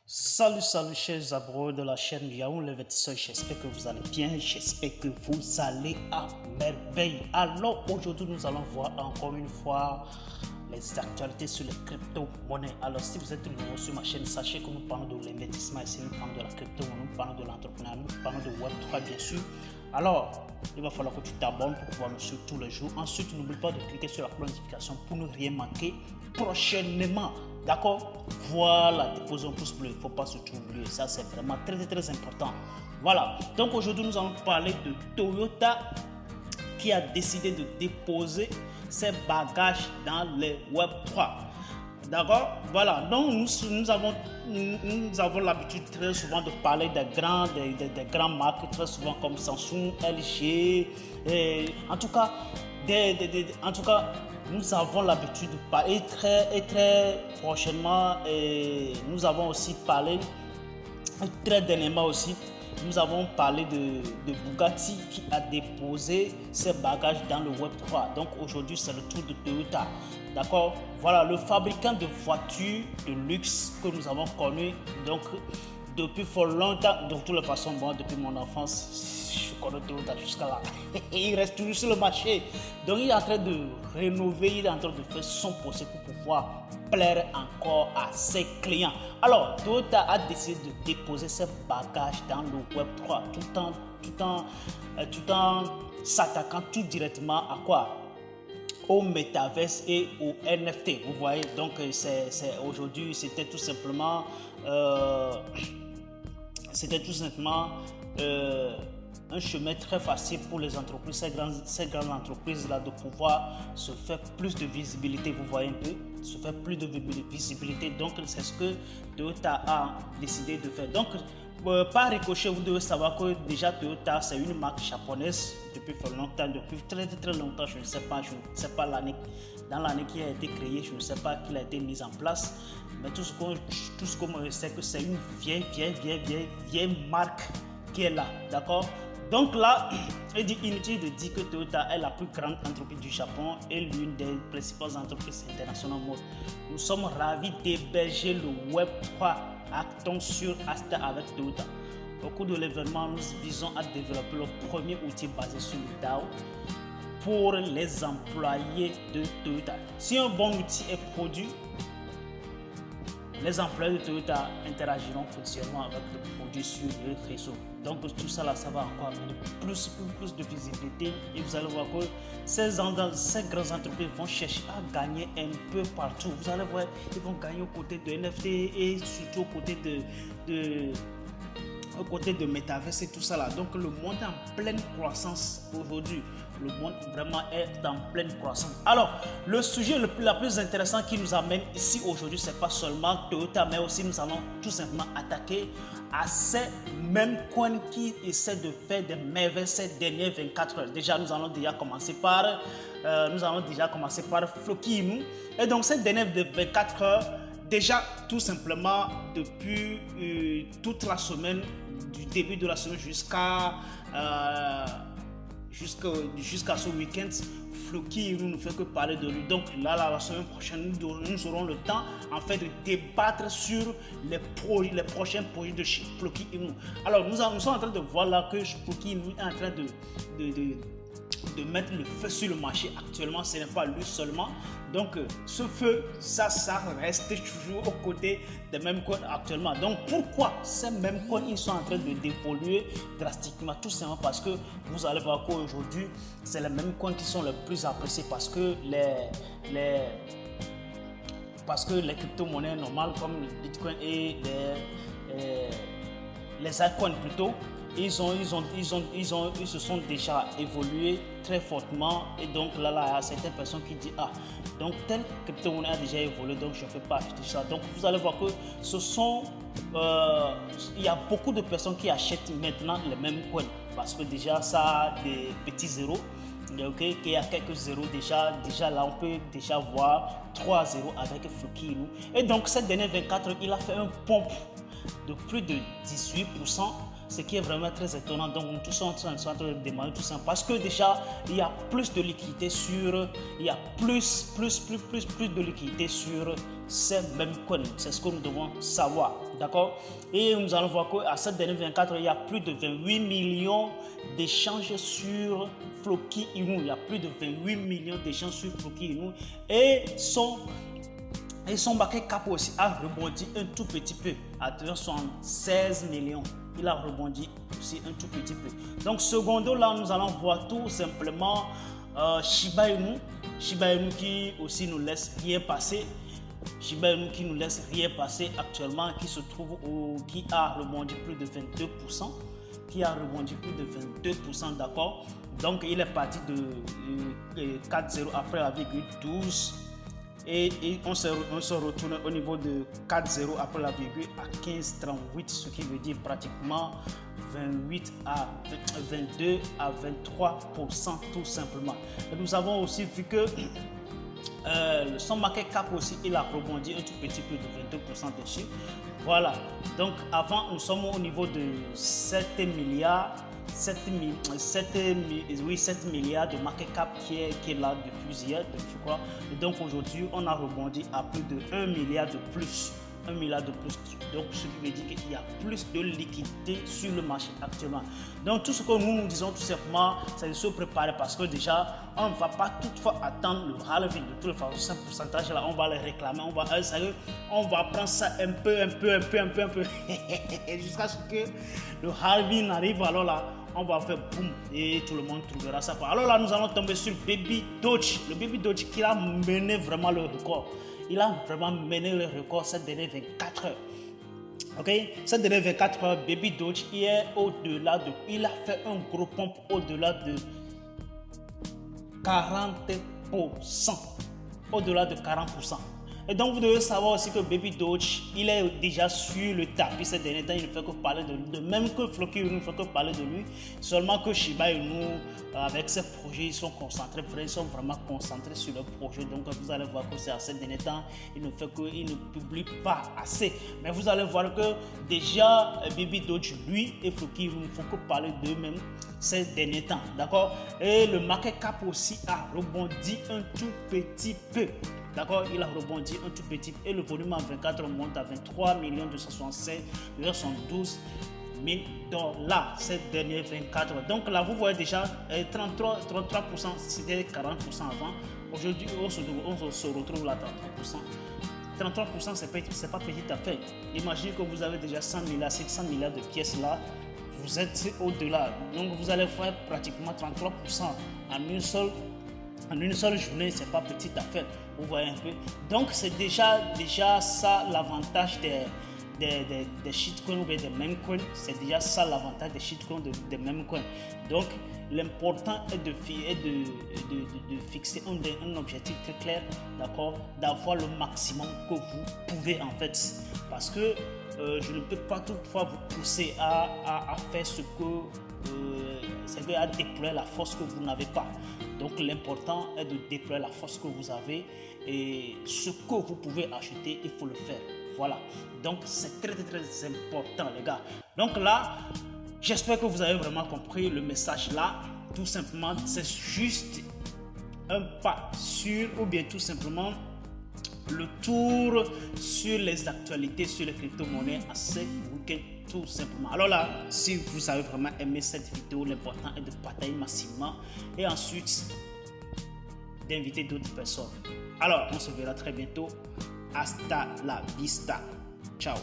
Salut, salut chers abonnés de la chaîne Yaoun l'investisseur, j'espère que vous allez bien, j'espère que vous allez à merveille. Alors aujourd'hui nous allons voir encore une fois les actualités sur les crypto-monnaies. Alors si vous êtes nouveau sur ma chaîne, sachez que nous parlons de l'investissement ici, nous parlons de la crypto-monnaie, nous parlons de l'entrepreneuriat, nous parlons de Web3 bien sûr. Alors il va falloir que tu t'abonnes pour pouvoir nous suivre tous les jours. Ensuite n'oublie pas de cliquer sur la cloche de notification pour ne rien manquer prochainement. D'accord? Voilà, déposez un pouce bleu, il ne faut pas se oublier, ça c'est vraiment très important. Voilà, donc aujourd'hui nous allons parler de Toyota qui a décidé de déposer ses bagages dans les Web3. D'accord? Voilà, donc nous avons l'habitude très souvent de parler des grands marques, très souvent comme Samsung, LG, en tout cas, nous avons l'habitude de parler très prochainement, nous avons aussi parlé très dernièrement aussi. Nous avons parlé de Bugatti qui a déposé ses bagages dans le Web3. Donc aujourd'hui, c'est le tour de Toyota. D'accord? Voilà, le fabricant de voitures de luxe que nous avons connu donc depuis fort longtemps. De toutes les façons, moi, depuis mon enfance, je connais Toyota jusqu'à là. Il reste toujours sur le marché. Donc il est en train de rénover, il est en train de faire son possible pour pouvoir plaire encore à ses clients. Alors, Toyota a décidé de déposer ses bagages dans le Web3 tout en s'attaquant tout directement à quoi? Au Metaverse et au NFT. Vous voyez, donc aujourd'hui, c'était tout simplement un chemin très facile pour les entreprises, ces grandes entreprises-là, de pouvoir se faire plus de visibilité, vous voyez un peu, se faire plus de visibilité. Donc, c'est ce que Toyota a décidé de faire. Donc, par ricochet, vous devez savoir que déjà Toyota, c'est une marque japonaise depuis longtemps, depuis très longtemps. Je ne sais pas l'année, dans l'année qui a été créée, je ne sais pas qui a été mise en place. Mais tout ce qu'on sait, que c'est une vieille marque qui est là, d'accord? Donc là, il est inutile de dire que Toyota est la plus grande entreprise du Japon et l'une des principales entreprises internationales au monde. Nous sommes ravis d'héberger le Web3 Acton sur Asta avec Toyota. Au cours de l'événement, nous visons à développer le premier outil basé sur le DAO pour les employés de Toyota. Si un bon outil est produit, les employés de Toyota interagiront quotidiennement avec le produit sur le réseau. Donc tout ça là, ça va encore amener plus de visibilité et vous allez voir que ces grandes entreprises vont chercher à gagner un peu partout. Vous allez voir, ils vont gagner aux côtés de NFT et surtout aux côtés de Metaverse et tout ça là. Donc le monde est en pleine croissance aujourd'hui. Le monde vraiment est en pleine croissance. Alors, le sujet le plus intéressant qui nous amène ici aujourd'hui, c'est pas seulement Toyota, mais aussi nous allons tout simplement attaquer à ces mêmes coins qui essaient de faire des merveilles ces dernières 24 heures. Déjà, nous allons commencer par Floki Inu. Et donc, ces dernières 24 heures, déjà, tout simplement, depuis toute la semaine, du début de la semaine jusqu'à ce week-end, Floki ne fait que parler de lui. Donc là, la semaine prochaine, nous aurons le temps en fait de débattre sur les prochains projets de Floki Inu. Alors nous sommes en train de voir là que Floki Inu est en train de mettre le feu sur le marché actuellement. Ce n'est pas lui seulement. Donc ce feu, ça reste toujours aux côtés des mêmes coins actuellement. Donc pourquoi ces mêmes coins ils sont en train d'évoluer drastiquement? Tout simplement parce que vous allez voir qu'aujourd'hui c'est les mêmes coins qui sont les plus appréciés parce que les crypto-monnaies normales comme le Bitcoin et les altcoins plutôt, ils se sont déjà évolués très fortement et donc là il y a certaines personnes qui disent donc telle crypto-monnaie a déjà évolué, donc je ne fais pas acheter ça. Donc vous allez voir que il y a beaucoup de personnes qui achètent maintenant les mêmes coins parce que déjà ça a des petits zéros. Okay, il y a quelques zéros déjà là on peut déjà voir 3 zéros avec Floki Inu. Et donc cette dernière 24 heures il a fait un pompe de plus de 18%, ce qui est vraiment très étonnant. Donc nous tous sommes en train de demander tout ça parce que déjà il y a plus de liquidité sur, il y a plus de liquidité sur ces mêmes coins. C'est ce que nous devons savoir, d'accord? Et nous allons voir qu'à cette dernière 24 il y a plus de 28 millions d'échanges sur Floki Inu. Il y a plus de 28 millions d'échanges sur Floki Inu et son market cap aussi a rebondi un tout petit peu à 216 millions. Il a rebondi aussi un tout petit peu. Donc, secondo, là, nous allons voir tout simplement Shiba Inu. Shiba Inu qui aussi nous laisse rien passer. Shiba Inu qui nous laisse rien passer actuellement, qui se trouve qui a rebondi plus de 22%. Qui a rebondi plus de 22%, d'accord. Donc, il est parti de 4,0 après la virgule 12. Et on se retourne au niveau de 4,0 après la virgule à 15,38, ce qui veut dire pratiquement 22 à 23% tout simplement. Et nous avons aussi vu que son market cap aussi, il a rebondi un tout petit peu de 22% dessus. Voilà, donc avant nous sommes au niveau de 7 milliards de market cap qui est là depuis hier, je crois. Et donc aujourd'hui, on a rebondi à plus de 1 milliard de plus. 1 milliard de plus. Donc, ce qui veut dire qu'il y a plus de liquidité sur le marché actuellement. Donc, tout ce que nous disons tout simplement, c'est de se préparer parce que déjà, on ne va pas toutefois attendre le halving. De toute façon, ce pourcentage-là, on va le réclamer. On va prendre ça un peu. Jusqu'à ce que le halving arrive. Alors là, on va faire boum et tout le monde trouvera ça. Alors là, nous allons tomber sur Baby Doge. Le Baby Doge qui a mené vraiment le record. Il a vraiment mené le record cette dernière 24 heures. Ok, cette dernière 24 heures, Baby Doge, il a fait un gros pompe au-delà de 40%. Au-delà de 40%. Et donc, vous devez savoir aussi que Baby Doge, il est déjà sur le tapis ces derniers temps. Il ne fait que parler de lui. De même que Floki Inu ne fait que parler de lui. Seulement que Shiba Inu, avec ses projets, ils sont vraiment concentrés sur leur projet. Donc, vous allez voir que c'est à ces derniers temps, il ne publie pas assez. Mais vous allez voir que déjà, Baby Doge, lui et Floki Inu ne font que parler d'eux-mêmes ces derniers temps. D'accord? Et le market cap aussi a rebondi un tout petit peu. D'accord, il a rebondi un tout petit peu et le volume en 24 monte à 23 272 000 dollars cette dernière 24. Donc là, vous voyez déjà 33%, c'était 40% avant. Aujourd'hui, on se retrouve là 33%. 33%, c'est pas petite affaire. Imaginez que vous avez déjà 100 milliards, 600 milliards de pièces là. Vous êtes au-delà. Donc vous allez faire pratiquement 33% en une seule journée, c'est pas petite affaire, vous voyez un peu. Donc c'est déjà ça l'avantage des shitcoins ou des meme coins. C'est déjà ça l'avantage des shitcoins des meme coins. Donc l'important est de fixer un objectif très clair, d'accord, d'avoir le maximum que vous pouvez en fait, parce que je ne peux pas toutefois vous pousser à faire ce que c'est à déployer la force que vous n'avez pas. Donc l'important est de déployer la force que vous avez et ce que vous pouvez acheter, il faut le faire. Voilà. Donc c'est très important les gars. Donc là, j'espère que vous avez vraiment compris le message là. Tout simplement, c'est juste un pas sur, ou bien tout simplement le tour sur les actualités sur les crypto-monnaies à ce week-end tout simplement. Alors là, si vous avez vraiment aimé cette vidéo, l'important est de partager massivement et ensuite d'inviter d'autres personnes. Alors, on se verra très bientôt. Hasta la vista. Ciao.